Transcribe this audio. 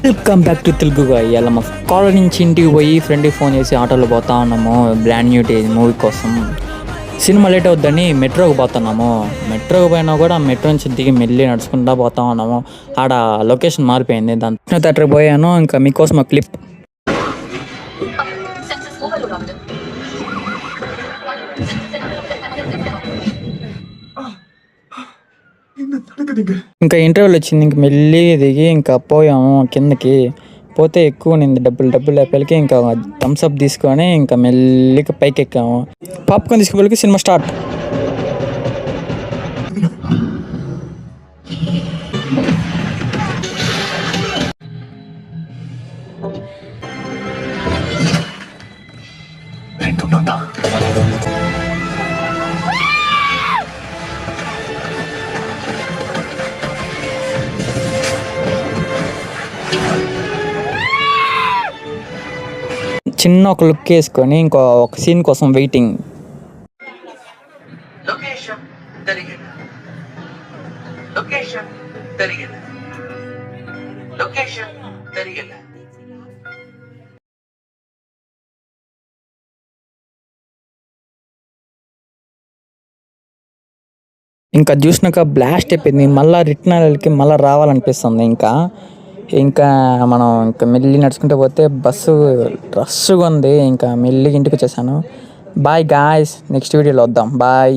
Welcome back to తెలుగుగా. ఇవాళ మా college నుంచి ఇంటికి పోయి ఫ్రెండ్కి ఫోన్ చేసి ఆటోలో పోతా ఉన్నాము బ్రాండ్ న్యూ డే మూవీ కోసం. సినిమా లేట్ అవుద్దని మెట్రోకి పోతున్నాము. మెట్రోకి పోయినా కూడా మెట్రో నుంచి దిగి మెల్లి నడుచుకుంటా పోతా ఉన్నాము. ఆడ లొకేషన్ మారిపోయింది. దాని థియేటర్కి పోయాను. ఇంకా మీకోసం ఒక క్లిప్. ఇంకా ఇంటర్వ్యూలు వచ్చింది. ఇంక మెల్లి దిగి ఇంకా పోయాము కిందకి. పోతే ఎక్కువ నింది డబ్బులు లేపలికి ఇంకా థమ్స్అప్ తీసుకొని ఇంకా మెల్లిగా పైకి ఎక్కాము. పాప్కార్న్ తీసుకుపోలికి సినిమా స్టార్ట్. చిన్న ఒక లుక్ వేసుకొని ఇంకో ఒక సీన్ కోసం వెయిటింగ్. ఇంకా చూసినాక బ్లాస్ట్ అయిపోయింది. మళ్ళీ రిటర్న్ వెళ్ళకి మళ్ళీ రావాలనిపిస్తుంది. ఇంకా మనం ఇంకా మెల్లి నడుచుకుంటూ పోతే బస్సు రష్గా ఉంది. ఇంకా మెల్లిగా ఇంటికి వచ్చేసాను. బాయ్ గాయ్స్, నెక్స్ట్ వీడియోలో వద్దాం. బాయ్.